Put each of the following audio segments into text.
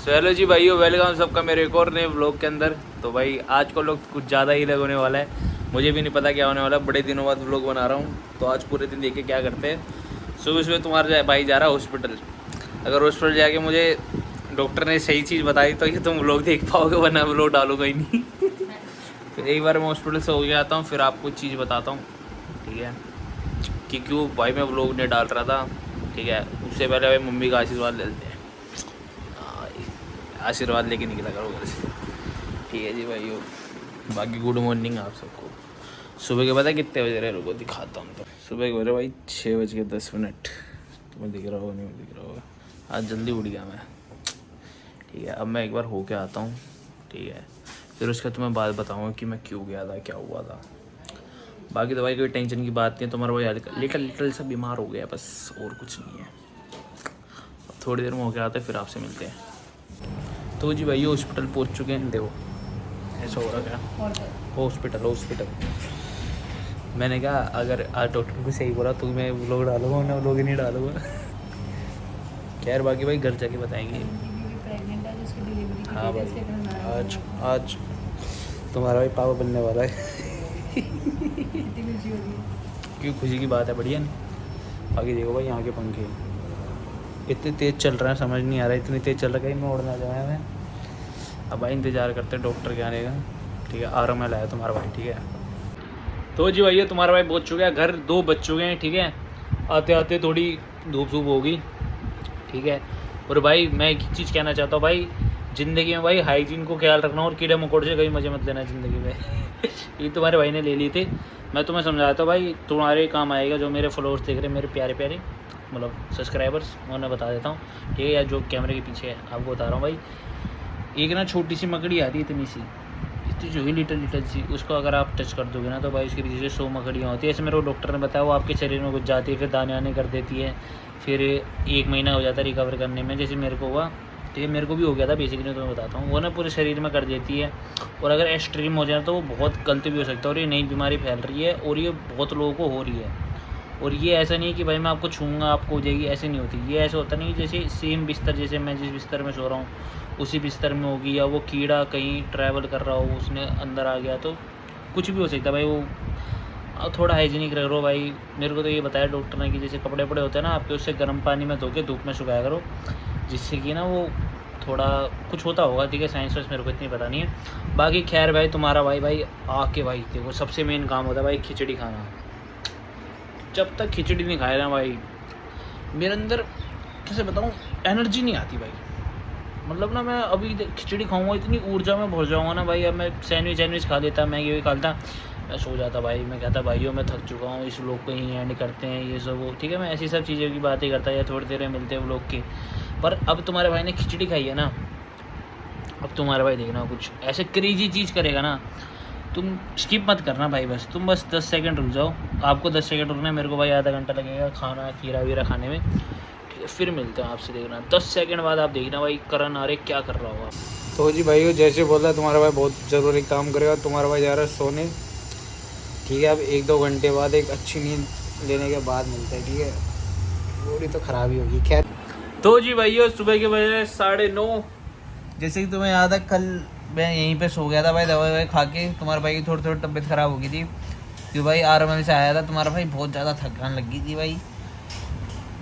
तो हेलो जी भाइयों, वेलकम सबका मेरे एक और नए व्लॉग के अंदर। तो भाई आज को लोग कुछ ज़्यादा ही अलग होने वाला है, मुझे भी नहीं पता क्या होने वाला है। बड़े दिनों बाद व्लॉग बना रहा हूँ, तो आज पूरे दिन देखिए क्या करते हैं। सुबह सुबह तुम्हारा भाई जा रहा है हॉस्पिटल। अगर हॉस्पिटल जाके मुझे डॉक्टर ने सही चीज़ बताई तो ये तुम व्लॉग देख पाओगे, वरना व्लॉग डालूंगा ही नहीं। फिर एक बार मैं हॉस्पिटल से हो गया आता हूँ, फिर आपको चीज़ बताता हूँ, ठीक है, कि क्यों भाई मैं व्लॉग नहीं डाल रहा था। ठीक है, उससे पहले भाई मम्मी का आशीर्वाद ले लेते हैं। आशीर्वाद लेके निकला करो घर से, ठीक है जी भाइयों। बाकी गुड मॉर्निंग आप सबको। सुबह के पता कितने बजे रहे, रुको दिखाता हूँ। तो सुबह के बजे भाई 6:10। तुम्हें दिख रहा होगा नहीं दिख रहा होगा, आज जल्दी उठ गया मैं। ठीक है, अब मैं एक बार होके आता हूँ, ठीक है, फिर उसके तुम्हें बात बताऊँगा कि मैं क्यों गया था, क्या हुआ था। बाकी तो भाई कोई टेंशन की बात नहीं है, तुम्हारा भाई लिटल सा बीमार हो गया बस, और कुछ नहीं है। अब थोड़ी देर में होके आते फिर आपसे मिलते हैं। तो जी भाई हॉस्पिटल पहुंच चुके हैं। देखो ऐसा हो रहा क्या, हॉस्पिटल। मैंने कहा अगर आज डॉक्टर को सही बोला तो मैं व्लॉग डालूंगा, ना व्लॉग ही नहीं डालूंगा। खैर बाकी भाई घर जाके बताएंगे। हाँ भाई आज तुम्हारा भाई पापा बनने वाला है। क्यों, खुशी की बात है, बढ़िया नहीं। बाकी देखो भाई यहाँ के पंखे इतने तेज़ चल रहे हैं, समझ नहीं आ रहा है, इतनी तेज़ चल रहा है कहीं मैं उड़ना जाए मैं। अब भाई इंतज़ार करते हैं डॉक्टर के आने का, ठीक है। RML आया तुम्हारा भाई, ठीक है। तो जी भैया तुम्हारा भाई पहुंच चुका है घर, 2 बज चुके हैं, ठीक है। आते आते थोड़ी धूप होगी, ठीक है। और भाई मैं एक चीज़ कहना चाहता हूँ भाई, ज़िंदगी में भाई हाइजीन को ख्याल रखना और कीड़े मकोड़े से कहीं मजे मत लेना ज़िंदगी में। ये तुम्हारे भाई ने ले ली थी, मैं तुम्हें समझाता हूँ भाई, तुम्हारे काम आएगा। जो मेरे फॉलोअर्स देख रहे हैं, मेरे प्यारे प्यारे मतलब सब्सक्राइबर्स, उन्हें बता देता हूँ, ठीक है, या जो कैमरे के पीछे है आपको बता रहा हूँ भाई। एक ना छोटी सी मकड़ी आती है, इतनी जो ही लिटल सी, उसको अगर आप टच कर दोगे ना तो भाई उसके पीछे से 100 मकड़ियाँ होती है। ऐसे मेरे को डॉक्टर ने बताया, वो आपके शरीर में घुस जाती है, फिर दाने आने कर देती है, फिर 1 महीना हो जाता है रिकवर करने में। जैसे मेरे को हुआ, ठीक है, मेरे को भी हो गया था बेसिकली, तो मैं बताता हूँ। वो ना पूरे शरीर में कर देती है, और अगर एक्सट्रीम हो जाए तो वो बहुत गलत भी हो सकता है, और ये नई बीमारी फैल रही है, और ये बहुत लोगों को हो रही है। और ये ऐसा नहीं कि भाई मैं आपको छूँगा आपको हो जाएगी, ऐसे नहीं होती। ये ऐसा होता नहीं जैसे सेम बिस्तर, जैसे मैं जिस बिस्तर में सो रहा हूँ उसी बिस्तर में होगी, या वो कीड़ा कहीं ट्रैवल कर रहा हो उसने अंदर आ गया, तो कुछ भी हो सकता है भाई। वो थोड़ा हाइजीनिक रह रो भाई। मेरे को तो ये बताया डॉक्टर ने कि जैसे कपड़े होते हैं ना आपके, उससे गर्म पानी में धो के धूप में सुखाया करो, जिससे कि ना वो थोड़ा कुछ होता होगा, ठीक है। साइंस वाइंस मेरे को इतनी पता नहीं है। बाकी खैर भाई तुम्हारा भाई आके भाई देखो, सबसे मेन काम होता है भाई खिचड़ी खाना। जब तक खिचड़ी नहीं खाए ना भाई, मेरे अंदर कैसे बताऊँ, एनर्जी नहीं आती भाई। मतलब ना मैं अभी खिचड़ी खाऊंगा, इतनी ऊर्जा में भर जाऊंगा ना भाई। अब मैं सैंडविच खा लेता, मैगी भी खाता, मैं सो जाता भाई। मैं कहता भाइयों मैं थक चुका हूँ, इस व्लॉग को ही एंड करते हैं, ये सब वो, ठीक है। मैं ऐसी सब चीज़ों की बातें करता, या थोड़ी देर में मिलते हैं व्लॉग के। पर अब तुम्हारे भाई ने खिचड़ी खाई है ना, अब तुम्हारा भाई देखना कुछ ऐसे क्रेजी चीज़ करेगा ना, तुम स्किप मत करना भाई, तुम बस 10 सेकंड रुक जाओ। आपको 10 सेकंड रुकना है, मेरे को भाई आधा घंटा लगेगा खाना खीरा वीरा खाने में, ठीक है। फिर मिलते हैं आपसे, देखना 10 सेकंड बाद आप देखना भाई करण आरे क्या कर रहा होगा। तो जी भाई जैसे बोला, तुम्हारा भाई बहुत ज़रूरी काम करेगा, तुम्हारा भाई जा रहा है सोने, ठीक है। अब 1-2 घंटे बाद एक अच्छी नींद लेने के बाद मिलते हैं, ठीक है। पूरी तो ख़राब ही होगी, खैर। तो जी भाई सुबह के बजे 9:30, जैसे कि तुम्हें याद है कल मैं यहीं पे सो गया था भाई, दवाई खा के। तुम्हारे भाई की थोड़ी तबीयत ख़राब हो गई थी, क्योंकि भाई RML से आया था, तुम्हारा भाई बहुत ज़्यादा थकान लगी थी भाई।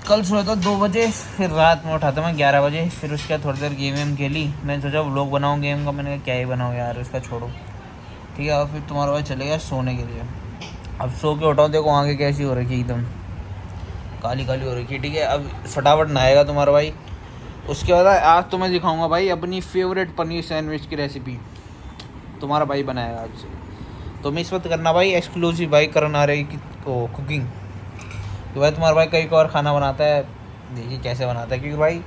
कल सोया था 2 बजे, फिर रात में उठा था मैं 11 बजे। फिर उसके बाद थोड़ी देर गेम खेली। मैंने सोचा व्लॉग बनाऊँ गेम का, मैंने कहा क्या ही बनाऊँ यार, उसका छोड़ो, ठीक है। और फिर तुम्हारा भाई चले गया सोने के लिए। अब सो के उठाओ, देखो आँखें कैसी हो रखी, एकदम काली हो रखी, ठीक है। अब फटाफट नहाएगा तुम्हारा भाई। उसके बाद आज तो मैं दिखाऊंगा भाई अपनी फेवरेट पनीर सैंडविच की रेसिपी, तुम्हारा भाई बनाएगा आज से। तो मिस मत करना भाई, एक्सक्लूसिव भाई करना रही कि कुकिंग। तो भाई तुम्हारा भाई कई और खाना बनाता है, देखिए कैसे बनाता है। क्योंकि भाई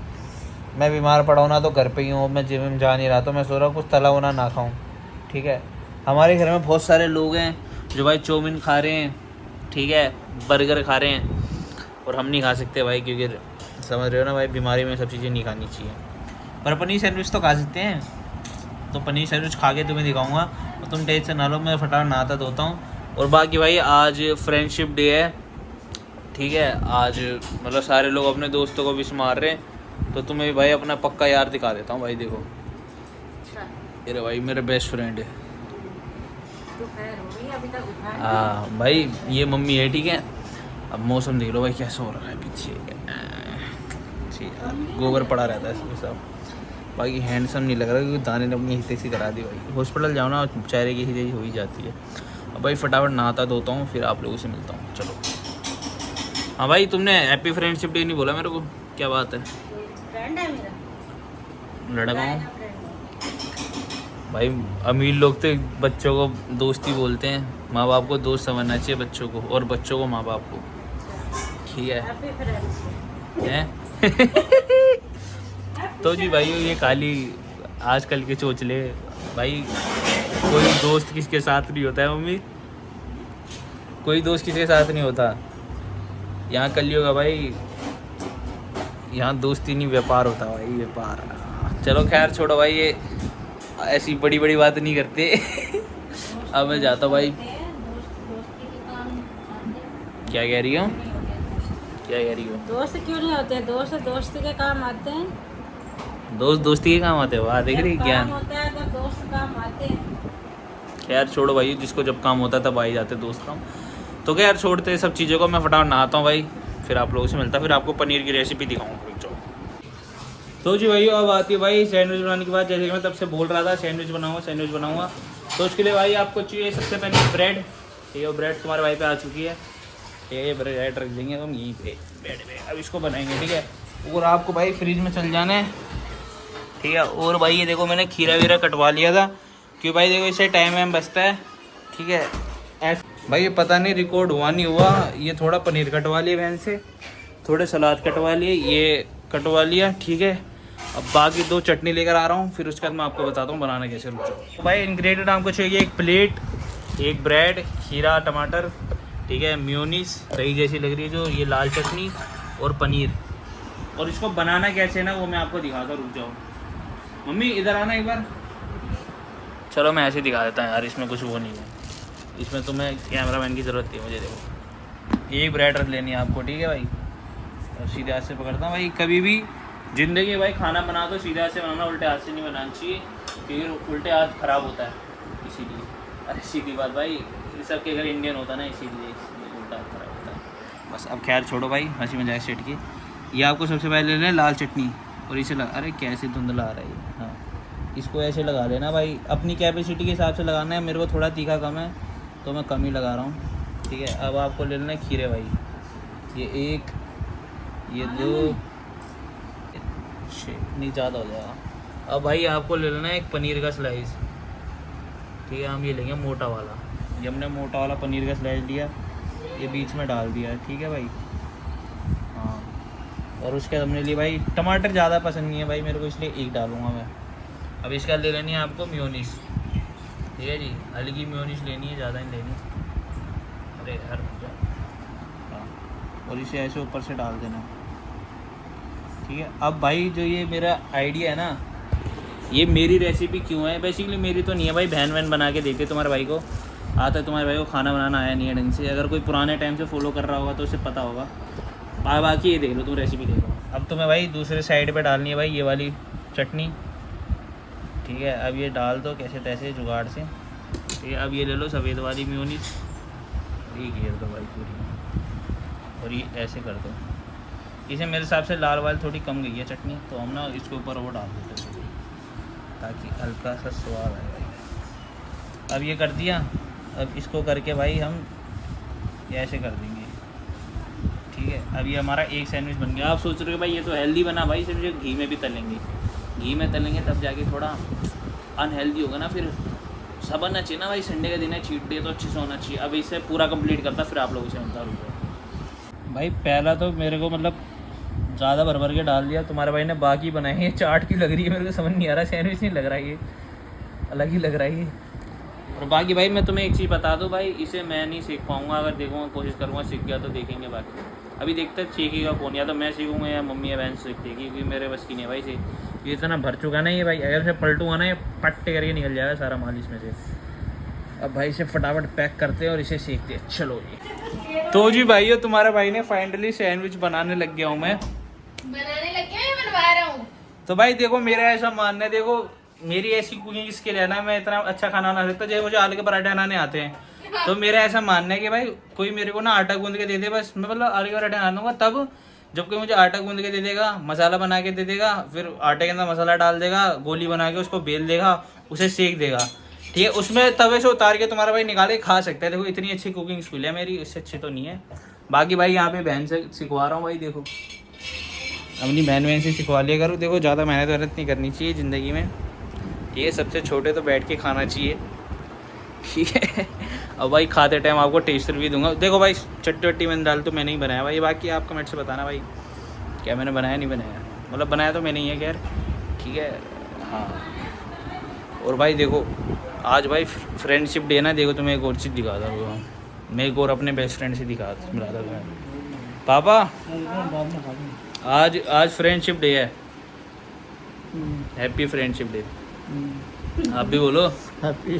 मैं बीमार पड़ा हूँ ना, तो घर पे ही हूँ, मैं जिम में जा नहीं रहा, तो मैं सोच रहा हूँ कुछ तला हुआ ना खाऊँ, ठीक है। हमारे घर में बहुत सारे लोग हैं जो भाई चाउमीन खा रहे हैं, ठीक है, बर्गर खा रहे हैं, और हम नहीं खा सकते भाई, क्योंकि समझ रहे हो ना भाई, बीमारी में सब चीज़ें नहीं खानी चाहिए। पर पनीर सैंडविच तो खा सकते हैं, तो पनीर सैंडविच खा के तुम्हें दिखाऊंगा, और तुम टेंशन ना लो, मैं फटाफट नहाता धोता हूँ। और बाकी भाई आज फ्रेंडशिप डे है, ठीक है। आज मतलब सारे लोग अपने दोस्तों को विश मार रहे हैं, तो तुम्हें भाई अपना पक्का यार दिखा देता हूँ भाई, देखो अच्छा अरे भाई मेरा बेस्ट फ्रेंड है। दोपहर हो गई अभी तक उठा नहीं। हाँ भाई ये मम्मी है, ठीक है। अब मौसम देख लो भाई कैसा हो रहा है पीछे, गोबर पड़ा रहता है इसमें सब। बाकी हैंडसम नहीं लग रहा क्योंकि दाने ने अपनी हितेशी करा दी भाई। हॉस्पिटल जाओ ना चेहरे की हितेशी हो ही जाती है। अब भाई फटाफट नहाता धोता हूँ फिर आप लोगों से मिलता हूँ, चलो। हाँ भाई तुमने हैप्पी फ्रेंडशिप डे नहीं बोला मेरे को, क्या बात है? फ्रेंड है मेरा, लड़का हूँ फ्रेंड है। भाई, अमीर लोग तो बच्चों को दोस्ती बोलते हैं, माँ बाप को दोस्त समझना चाहिए बच्चों को, और बच्चों को माँ बाप को, ठीक है? हैप्पी फ्रेंड्स हैं? तो जी भाई ये काली आजकल के चोचले भाई, कोई दोस्त किसके साथ नहीं होता है मम्मी, कोई दोस्त किसी के साथ नहीं होता। यहाँ कलियुग है भाई, यहाँ दोस्ती नहीं व्यापार होता भाई, व्यापार। चलो खैर छोड़ो भाई, ये ऐसी बड़ी बड़ी बात नहीं करते। अब मैं जाता हूँ भाई। दोस्ती के काम आते हैं। क्या कह रही हो? क्या कह रही हो? दोस्त क्यों नहीं होते? दोस्त दोस्ती के काम आते हैं। दोस्त दोस्ती के काम आते हो, वाह देख रही जब ज्ञान। काम होता है तब दोस्त काम आते हैं। यार छोड़ो भाई, जिसको जब काम होता है तब आ ही जाते दोस्त काम। तो क्या यार छोड़ते हैं सब चीज़ों को, मैं फटाफट नहाता हूँ भाई, फिर आप लोगों से मिलता, फिर आपको पनीर की रेसिपी दिखाऊंगा। तो जी भाई अब आती है भाई सैंडविच बनाने के बाद। जैसे कि मैं तब से बोल रहा था सैंडविच बनाऊंगा, तो उसके लिए भाई आपको चाहिए सबसे पहले ब्रेड। ठीक है, ब्रेड तुम्हारे भाई पे आ चुकी है, ठीक है। ब्रेड रख देंगे हम यहीं पे बेड पे, अब इसको बनाएंगे, ठीक है। और आपको भाई फ्रिज में चल जाना है, ठीक है। और भाई ये देखो मैंने खीरा वीरा कटवा लिया था, क्यों भाई देखो इससे टाइम बचता है, ठीक है। ऐसे भाई ये पता नहीं रिकॉर्ड हुआ नहीं हुआ, ये थोड़ा पनीर कटवा लिया वैन से, थोड़े सलाद कटवा लिए, ये कटवा लिया, ठीक है। अब बाकी 2 चटनी लेकर आ रहा हूँ, फिर उसके बाद मैं आपको बताता हूँ बनाना कैसे। रुक जाओ। तो भाई इंग्रेडिएंट आपको चाहिए 1 प्लेट, 1 ब्रेड, खीरा टमाटर, ठीक है, मेयोनीज दही जैसी लग रही है जो, ये लाल चटनी और पनीर। और इसको बनाना कैसे ना वो मैं आपको दिखाता हूँ, रुक जाओ। मम्मी इधर आना एक बार। चलो मैं ऐसे दिखा देता हूँ यार, इसमें कुछ वो नहीं है, इसमें तुम्हें कैमरामैन की ज़रूरत है मुझे। देखो 1 ब्रेड रख लेनी है आपको, ठीक है भाई। और सीधे हाथ से पकड़ता हूँ भाई, कभी भी ज़िंदगी में भाई खाना बना तो सीधे हाथ से बनाना, उल्टे हाथ से नहीं बनाना चाहिए, क्योंकि उल्टे हाथ ख़राब होता है इसीलिए। अरे सीधी बात भाई, ये सब के घर इंडियन होता है ना, इसीलिए उल्टा हाथ ख़राब होता है। बस अब खैर छोड़ो भाई, हंसी मजाक सेट की। ये आपको सबसे पहले लेना है लाल चटनी, और इसे अरे कैसे धुंधला आ रहा है ये, हाँ इसको ऐसे लगा लेना भाई, अपनी कैपेसिटी के हिसाब से लगाना है। मेरे को थोड़ा तीखा कम है तो मैं कम ही लगा रहा हूँ, ठीक है। अब आपको ले लेना है खीरे भाई, ये 1, ये 2, नहीं ज़्यादा हो जाएगा। अब भाई आपको ले लेना है 1 पनीर का स्लाइस, ठीक है। हम ये लेंगे मोटा वाला, ये हमने मोटा वाला पनीर का स्लाइस लिया, ये बीच में डाल दिया, ठीक है भाई। हाँ और उसके बाद हमने लिए भाई टमाटर, ज़्यादा पसंद नहीं है भाई मेरे को, इसलिए 1 डालूंगा मैं। अब इसके बाद ले लेनी है आपको मेयोनीज, ठीक है जी, हल्की मेयोनीज लेनी है, ज़्यादा नहीं लेनी। अरे यार हाँ, और इसे ऐसे ऊपर से डाल देना, ठीक है। अब भाई जो ये मेरा आइडिया है ना, ये मेरी रेसिपी क्यों है, बेसिकली मेरी तो नहीं है भाई, बहन वहन बना के देते तुम्हारे भाई को आता है, तुम्हारे भाई को खाना बनाना आया नहीं है ढंग से। अगर कोई पुराने टाइम से फॉलो कर रहा होगा तो उसे पता होगा। बाकी ये देख लो, तुम रेसिपी देखो। अब तुम्हें भाई दूसरे साइड पे डालनी है भाई ये वाली चटनी, ठीक है। अब ये डाल दो कैसे तैसे जुगाड़ से, ठीक है। अब ये ले लो सफ़ेद वाली मेयोनीज, ये घेर दो भाई पूरी, और ये ऐसे कर दो। इसे मेरे हिसाब से लाल वाल थोड़ी कम गई है चटनी, तो हम ना इसके ऊपर वो डाल देते हैं ताकि हल्का सा स्वाद आए भाई। अब ये कर दिया, अब इसको करके भाई हम ऐसे कर देंगे, ठीक है। अब ये हमारा 1 सैंडविच बन गया। आप सोच रहे हो भाई ये तो हेल्दी बना, भाई सिर्फ घी में भी तलेंगे, घी में तलेंगे तब जाके थोड़ा अनहेल्दी होगा ना, फिर सब बनना चाहिए ना भाई, संडे का दिन है, चीट डे तो अच्छे से होना चाहिए। अब इसे पूरा कंप्लीट करता फिर आप लोगों से मिलता हूँ भाई। पहला तो मेरे को मतलब ज़्यादा भर के डाल दिया, तुम्हारे भाई ने बाकी बनाए हैं, चाट की लग रही है मेरे को, समझ नहीं आ रहा, सैंडविच नहीं लग रहा है, ये अलग ही लग रहा है ये। और बाकी भाई मैं तुम्हें एक चीज़ बता दूं भाई, इसे मैं नहीं सीख पाऊँगा, अगर देखूँगा कोशिश करूँगा, सीख गया तो देखेंगे। बाकी अभी देखते सीखेगा कौन, या तो मैं सीखूँगा या मम्मी या बहन सीख देगी, क्योंकि मेरे बस की नहीं है भाई से। ये इतना भर चुका ना ये भाई, अगर इसे पलटूँगा ना ये पट करके निकल जाएगा सारा माल इसमें से। अब भाई इसे फटाफट पैक करते हैं और इसे सेकते हैं, चलो जी। तो जी भाई तुम्हारे भाई ने फाइनली सैंडविच बनाने लग गया हूँ मैं, बनाने लग गया, मैं बनवा रहा हूँ। तो भाई देखो मेरा ऐसा मानना है, देखो मेरी ऐसी कुकिंग स्किल है ना, मैं इतना अच्छा खाना बना सकता, जैसे मुझे आलू के पराठे बनाने आते हैं। तो मेरा ऐसा मानना है कि भाई कोई मेरे को ना आटा गूंद के दे दे, बस मैं मतलब आलू के पराठे बना लूंगा। तब जब कोई मुझे आटा गूंद के दे देगा, मसाला बना के दे देगा, फिर आटे के अंदर मसाला डाल देगा, गोली बना के उसको बेल देगा, उसे सेक देगा, ठीक है, उसमें तवे से उतार के तुम्हारा भाई निकाले खा सकता है। देखो इतनी अच्छी कुकिंग स्किल है मेरी, इससे अच्छी तो नहीं है। बाकी भाई यहाँ पे बहन से सिखवा रहा हूँ भाई, देखो अपनी बहन से सिखवा लिया करो। देखो ज़्यादा मेहनत नहीं करनी चाहिए ज़िंदगी में, ठीक है, सबसे छोटे तो बैठ के खाना चाहिए, ठीक है। अब भाई खाते टाइम आपको टेस्ट भी दूंगा। देखो भाई चट्टी वट्टी मैंने डाल तो मैंने ही बनाया भाई, बाकी आप कमेंट से बताना भाई क्या मैंने बनाया नहीं बनाया, मतलब बनाया तो मैंने ही है खैर, ठीक है। हाँ और भाई देखो आज भाई फ्रेंडशिप डे ना, देखो तुम्हें एक और चीज़ दिखाता हूँ, मैं एक और अपने बेस्ट फ्रेंड से मिला था तुम्हें। पापा आज फ्रेंडशिप डे है, हैप्पी फ्रेंडशिप डे, आप भी बोलो हैप्पी।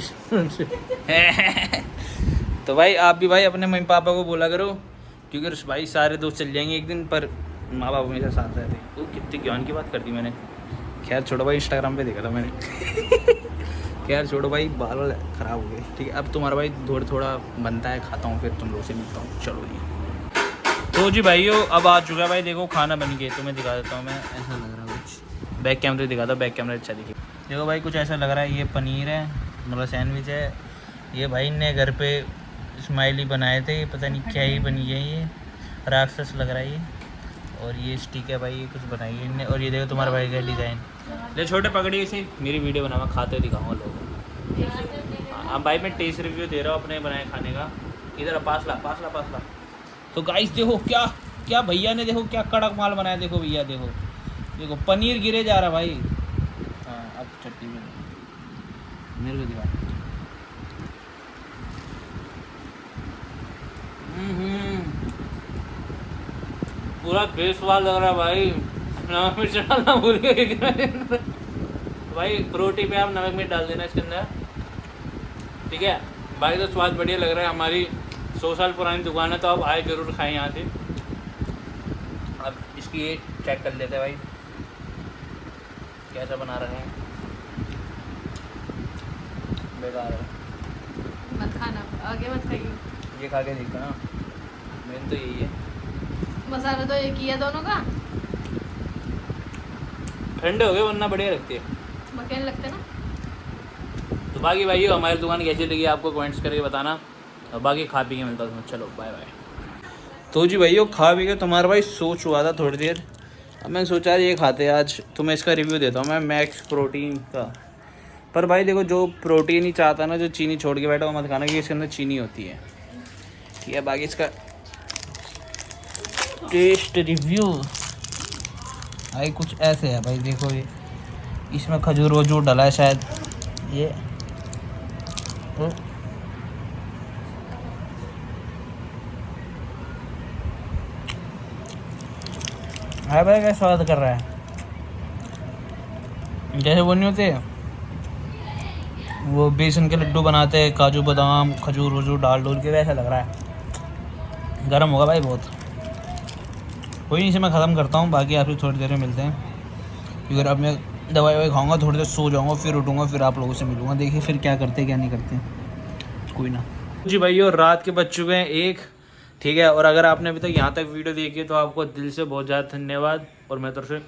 तो भाई आप भी भाई अपने मम्मी पापा को बोला करो, क्योंकि भाई सारे दोस्त चल जाएंगे एक दिन, पर माँ बाप हमेशा साथ रहते हैं। तो कितनी ज्ञान की बात कर दी मैंने, खैर छोड़ो भाई, इंस्टाग्राम पे देखा था मैंने। खैर छोड़ो भाई, बाल वाल ख़राब हो गए, ठीक है। अब तुम्हारा भाई थोड़ा बनता है, खाता हूँ, फिर तुम लोग से मिलता हूँ, चलो जी। तो जी भाइयों अब आ चुका है भाई, देखो खाना बन गया, तुम्हें दिखा देता हूँ मैं, ऐसा लग रहा है कुछ, बैक कैमरे दिखाता हूँ, बैक कैमरे अच्छा दिखे। देखो भाई कुछ ऐसा लग रहा है, ये पनीर है, मतलब सैंडविच है, ये भाई ने घर पे स्माइली बनाए थे, पता नहीं क्या ही बनी है, ये राक्षस लग रहा है ये, और ये स्टिक है भाई, ये कुछ बनाई है इनने, और ये देखो तुम्हारे भाई का डिज़ाइन। ले छोटे पकड़ी इसे, मेरी वीडियो बनावा, खाते दिखाऊंगा लोगों को। हाँ भाई मैं टेस्ट रिव्यू दे रहा हूँ अपने बनाए खाने का, इधर पास ला। तो गाइस देखो क्या भैया ने, देखो क्या कड़क माल बनाया, देखो भैया देखो पनीर गिरे जा रहा भाई। हाँ अब चट्टी में मेरे को दिखा। पूरा बेस्वाद लग रहा है भाई, नमक मिर्च डालना भूल गए। भाई रोटी पे आप नमक मिर्च डाल देना इसके अंदर, ठीक है भाई। तो स्वाद बढ़िया लग रहा है, हमारी 100 साल पुरानी दुकान है, तो आप आए जरूर खाएं यहाँ से। अब इसकी ये चेक कर लेते हैं भाई कैसा बना रहे हैं, बेकार है, मत खाना, आगे मत खाइए। ये खा के देखता ना, मेन तो यही है। मसाला तो एक ही है दोनों का, ठंडे हो गए वरना बढ़िया लगती है, मक्खन लगते ना। तो बाकी भाइयों हमारी दुकान कैसी लगी आपको कमेंट्स करके बताना, और बाकी खा पी के मिलता हूँ, चलो बाय बाय। तो जी भाइयों खा पी के तुम्हारा भाई सोच हुआ था थोड़ी देर, अब मैंने सोचा ये खाते आज, तो मैं इसका रिव्यू देता हूँ मैं मैक्स प्रोटीन का। पर भाई देखो जो प्रोटीन ही चाहता है ना, जो चीनी छोड़ के बैठा वो मत खाना, क्योंकि इसके अंदर चीनी होती है, ठीक है। बाकी इसका टेस्ट रिव्यू भाई कुछ ऐसे है भाई, देखो ये इसमें खजूर वजूर डला है शायद, ये है भाई, क्या स्वाद कर रहा है, जैसे वो नहीं होते वो बेसन के लड्डू बनाते हैं, काजू बादाम खजूर वजूर डाल के, वैसा लग रहा है। गर्म होगा भाई बहुत, कोई नहीं, इसे मैं ख़त्म करता हूँ, बाकी आपसे थोड़ी देर में मिलते हैं, क्योंकि अब मैं दवाई खाऊंगा, थोड़ी देर सो जाऊंगा, फिर उठूंगा, फिर आप लोगों से मिलूंगा, देखिए फिर क्या करते क्या नहीं करते, कोई ना। जी भाइयों रात के बज चुके हैं 1, ठीक है। और अगर आपने अभी तक यहाँ तक वीडियो देखी है तो आपको दिल से बहुत ज़्यादा धन्यवाद, और मैं तरफ से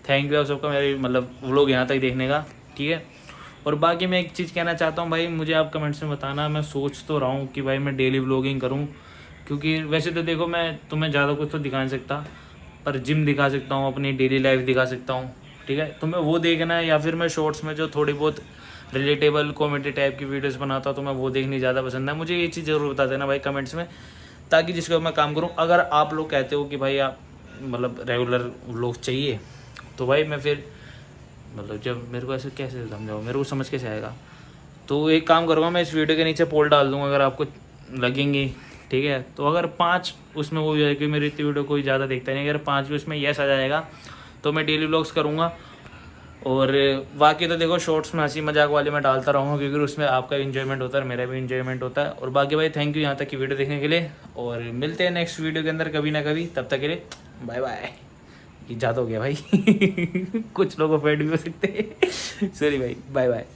थैंक यू आप सबका मेरे मतलब व्लॉग यहाँ तक देखने का, ठीक है। और बाकी मैं एक चीज़ कहना चाहता हूँ भाई, मुझे आप कमेंट्स में बताना, मैं सोच तो रहा हूँ कि भाई मैं डेली व्लॉगिंग करूँ, क्योंकि वैसे तो देखो मैं तुम्हें ज़्यादा कुछ तो दिखा नहीं सकता, पर जिम दिखा सकता हूँ, अपनी डेली लाइफ दिखा सकता हूँ, ठीक है। तुम्हें वो देखना है, या फिर मैं शॉर्ट्स में जो थोड़ी बहुत रिलेटेबल कॉमेडी टाइप की वीडियोस बनाता हूँ तो मैं वो देखनी ज़्यादा पसंद है। मुझे ये चीज़ ज़रूर बता देना भाई कमेंट्स में, ताकि जिसके मैं काम करूँ। अगर आप लोग कहते हो कि भाई आप मतलब रेगुलर व्लॉग चाहिए, तो भाई मैं फिर मतलब जब मेरे को ऐसे कैसे समझाओ, मेरे को समझ कैसे आएगा, तो एक काम करूँगा मैं इस वीडियो के नीचे पोल डाल दूँगा, अगर आपको लगेंगी, ठीक है। तो अगर 5 उसमें वो है कि मेरी इतनी वीडियो कोई ज़्यादा देखता नहीं, अगर 5 भी उसमें यस आ जाएगा तो मैं डेली व्लॉग्स करूँगा। और बाकी तो देखो शॉर्ट्स में हंसी मजाक वाले मैं डालता रहूँगा, क्योंकि उसमें आपका भी इंजॉयमेंट होता है, मेरा भी इंजॉयमेंट होता है। और बाकी भाई थैंक यू यहाँ तक की वीडियो देखने के लिए, और मिलते हैं नेक्स्ट वीडियो के अंदर कभी ना कभी, तब तक के लिए बाय बाय। ये ज़्यादा हो गया भाई कुछ लोग ऑफेंड भी हो सकते हैं। सॉरी भाई, बाय बाय।